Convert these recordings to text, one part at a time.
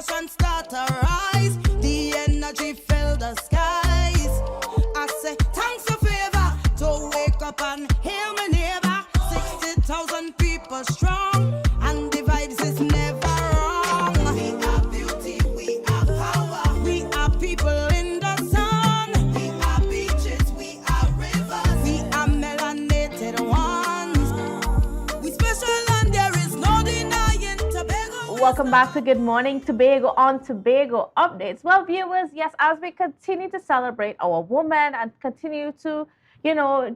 passion start to rise. The energy fill the skies. I say thanks for favor to wake up and hear my neighbor. 60,000 people strong, and the vibes is never wrong. We are beauty, we are power. We are people in the sun. We are beaches, we are rivers. We are melanated ones. We special and there is no denying Tobago. Welcome back to Good Morning Tobago on Tobago Updates. Well, viewers, yes, as we continue to celebrate our women and continue to,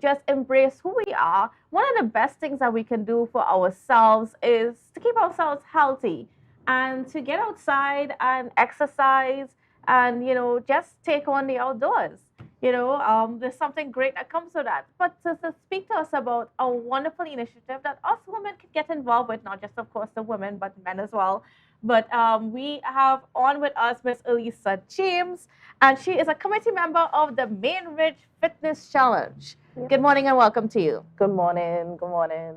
just embrace who we are, one of the best things that we can do for ourselves is to keep ourselves healthy and to get outside and exercise and, just take on the outdoors. There's something great that comes with that. But to speak to us about a wonderful initiative that us women can get involved with, not just, of course, the women, but men as well. But we have on with us Miss Earlisa James, and she is a committee member of the Main Ridge Fitness Challenge. Yeah. Good morning and welcome to you. Good morning. Good morning.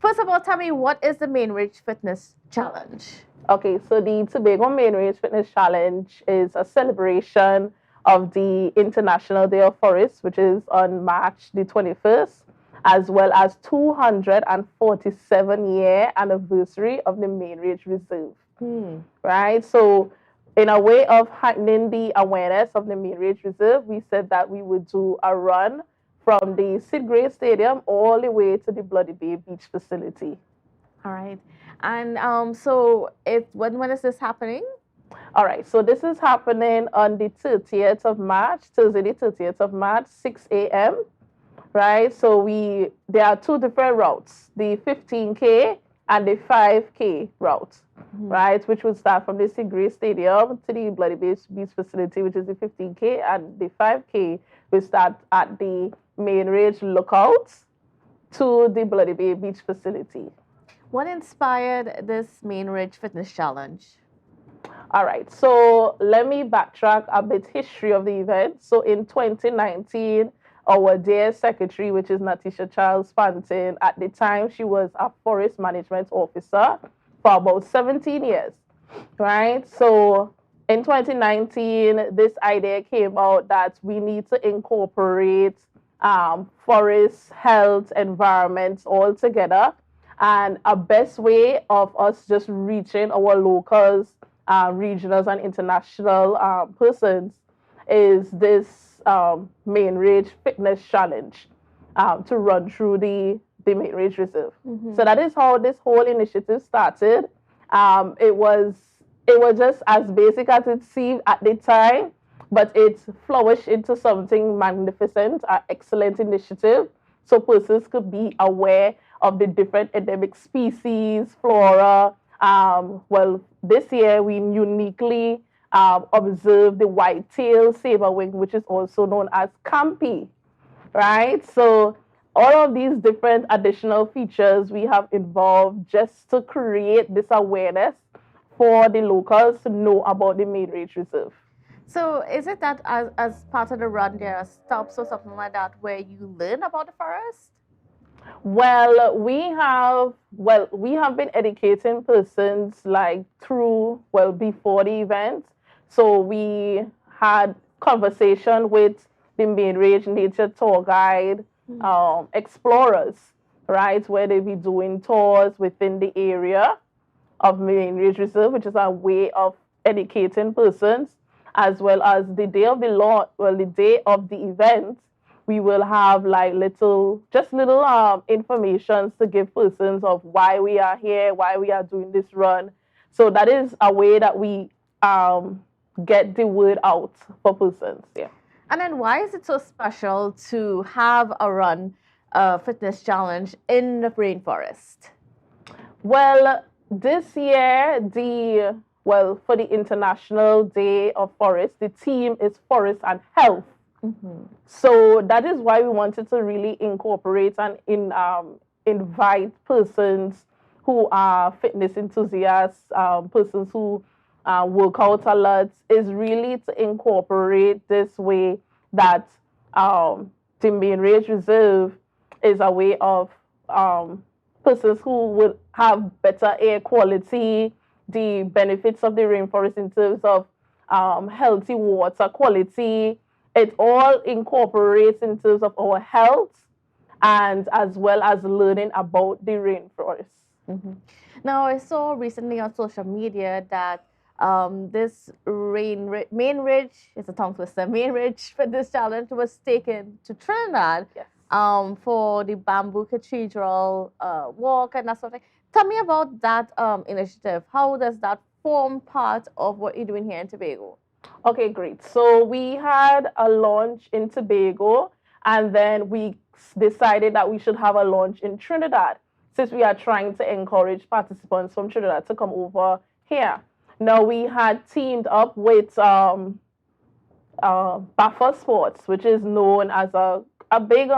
First of all, tell me, what is the Main Ridge Fitness Challenge? Okay, so the Tobago Main Ridge Fitness Challenge is a celebration of the International Day of Forests, which is on March the 21st, as well as 247-year anniversary of the Main Ridge Reserve. Right? So in a way of heightening the awareness of the Main Ridge Reserve, we said that we would do a run from the Sid Gray Stadium all the way to the Bloody Bay Beach facility. All right. And so when is this happening? All right, so this is happening on the 30th of March, Thursday the 30th of March, 6 a.m., right? So there are two different routes, the 15K and the 5K route, right? Which would start from the Sid Gray Stadium to the Bloody Bay Beach facility, which is the 15K, and the 5K will start at the Main Ridge Lookouts to the Bloody Bay Beach facility. What inspired this Main Ridge Fitness Challenge? All right, so let me backtrack a bit history of the event. So in 2019, our dear secretary, which is Natisha Charles Panton, at the time she was a forest management officer for about 17 years, right? So in 2019, this idea came out that we need to incorporate forest, health, environment all together. And a best way of us just reaching our locals, regionals and international persons is this Main Ridge Fitness Challenge to run through the Main Ridge Reserve. So that is how this whole initiative started. It was just as basic as it seemed at the time, but it flourished into something magnificent, an excellent initiative, so persons could be aware of the different endemic species, flora. Well, this year we uniquely observed the white-tailed saberwing, which is also known as Campi, right? So all of these different additional features we have involved just to create this awareness for the locals to know about the Main Ridge Reserve. So is it that as part of the run there are stops or something like that where you learn about the forest? Well, we have been educating persons before the event. So we had conversation with the Main Ridge Nature Tour Guide explorers, right, where they be doing tours within the area of Main Ridge Reserve, which is a way of educating persons, as well as the day of the day of the event. We will have little information to give persons of why we are here, why we are doing this run. So that is a way that we get the word out for persons. Yeah. And then why is it so special to have a run fitness challenge in the rainforest? Well, this year, for the International Day of Forest, the theme is Forest and Health. So that is why we wanted to really incorporate and invite persons who are fitness enthusiasts, persons who work out a lot, is really to incorporate this way that the Main Ridge Reserve is a way of persons who will have better air quality, the benefits of the rainforest in terms of healthy water quality. It all incorporates in terms of our health and as well as learning about the rainforest. Mm-hmm. Now, I saw recently on social media that this main ridge, it's a tongue twister, main ridge for this challenge was taken to Trinidad. Yes. For the Bamboo Cathedral walk and that sort of thing. Tell me about that initiative. How does that form part of what you're doing here in Tobago? Okay, great. So we had a launch in Tobago, and then we decided that we should have a launch in Trinidad, since we are trying to encourage participants from Trinidad to come over here. Now, we had teamed up with Buffer Sports, which is known as a big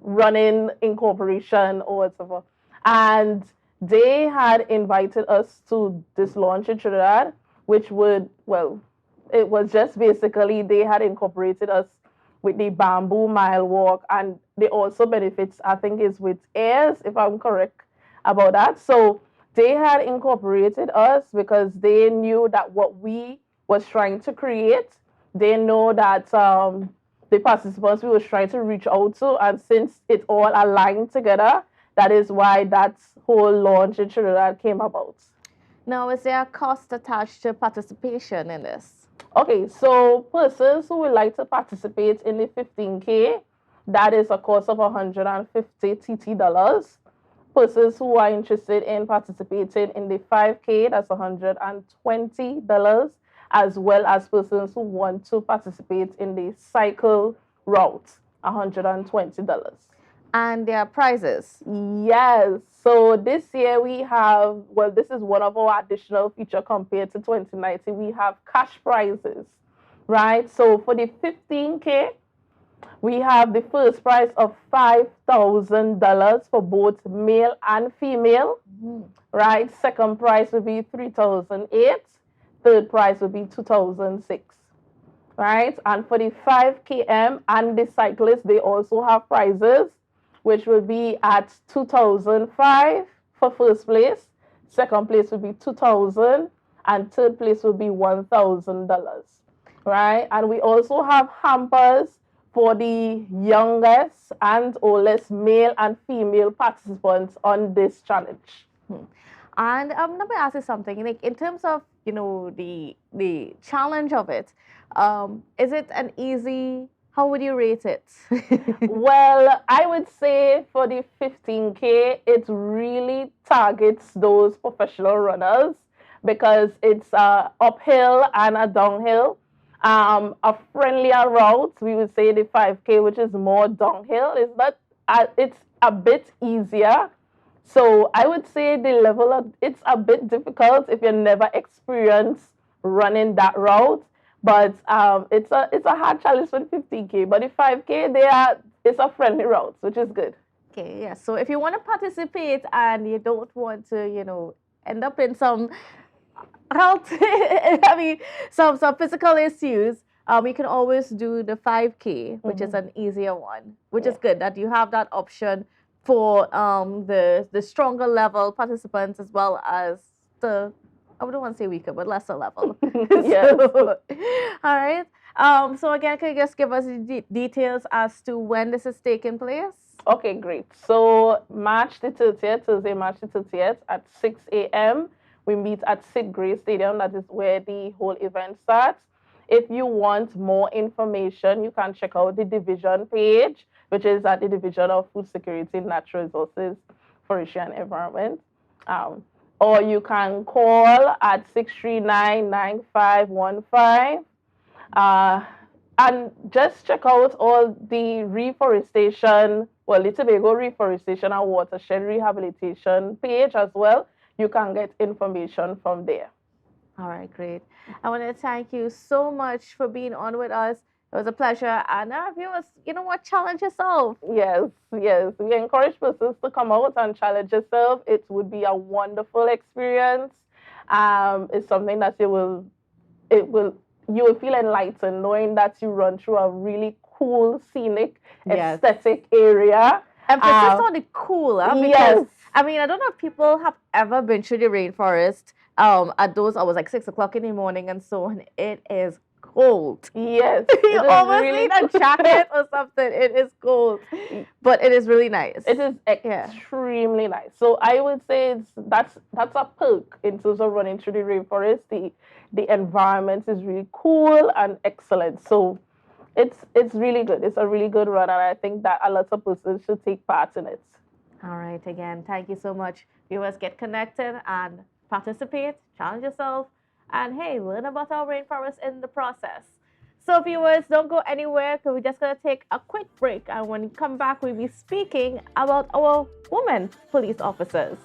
running incorporation or whatever. And they had invited us to this launch in Trinidad, which would, well, it was just basically they had incorporated us with the Bamboo Mile Walk, and they also benefits, I think, is with airs, if I'm correct about that. So they had incorporated us because they knew that what we was trying to create, they know that the participants we was trying to reach out to, and since it all aligned together, that is why that whole launch in Trinidad came about. Now, is there a cost attached to participation in this? Okay, so persons who would like to participate in the 15K, that is a cost of 150 TT dollars. Persons who are interested in participating in the 5K, that's $120, as well as persons who want to participate in the cycle route, $120. And there are prizes. Yes. So this year we have, well, this is one of our additional feature compared to 2019. We have cash prizes, right? So for the 15K, we have the first prize of $5,000 for both male and female, right? Second prize will be 3,008. Third prize will be 2,006, right? And for the 5KM and the cyclists, they also have prizes, which will be at 2,005 for first place. Second place will be 2,000, and third place will be $1,000, right? And we also have hampers for the youngest and oldest male and female participants on this challenge. And let me ask you something. Like in terms of the challenge of it, is it an easy? How would you rate it? Well, I would say for the 15K, it really targets those professional runners because it's uphill and a downhill. A friendlier route, we would say the 5K, which is more downhill, is not. It's a bit easier. So I would say the level of it's a bit difficult if you never experienced running that route. But it's a hard challenge for the 15K. But the 5K, it's a friendly route, which is good. Okay, yeah. So if you want to participate and you don't want to, end up in some health, I mean, some physical issues, you can always do the 5K, which is an easier one, which is good that you have that option for the stronger level participants as well as the, I wouldn't want to say weaker, but lesser level. Yes. So, all right. So again, can you just give us the details as to when this is taking place? Okay, great. So March the 30th, Thursday, March the 30th at 6 a.m. We meet at Sid Gray Stadium. That is where the whole event starts. If you want more information, you can check out the division page, which is at the Division of Food Security and Natural Resources, Forestry and Environment. Or you can call at 639-9515. And just check out all the reforestation, well, the Tobago Reforestation and Watershed Rehabilitation page as well. You can get information from there. All right, great. I want to thank you so much for being on with us. It was a pleasure. And viewers, you know what? Challenge yourself. Yes, yes. We encourage persons to come out and challenge yourself. It would be a wonderful experience. It's something that you will feel enlightened knowing that you run through a really cool, scenic, aesthetic area. Emphasis on the cool, because yes. I mean, I don't know if people have ever been through the rainforest at those hours, like 6 o'clock in the morning and so on. It is cold. Yes, You it is almost really need a jacket or something. It is cold, but it is really nice. It is extremely nice. So I would say that's a perk in terms of running through the rainforest. The environment is really cool and excellent. So it's really good. It's a really good run, and I think that a lot of persons should take part in it. All right, again, thank you so much. Viewers, get connected and participate, challenge yourself, and hey, learn about our rainforest in the process. So, viewers, don't go anywhere because we're just going to take a quick break. And when we come back, we'll be speaking about our women police officers.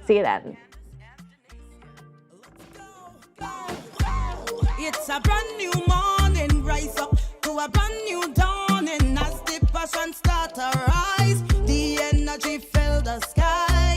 See you then. It's a brand new morning, rise up to a brand new dawning as the passion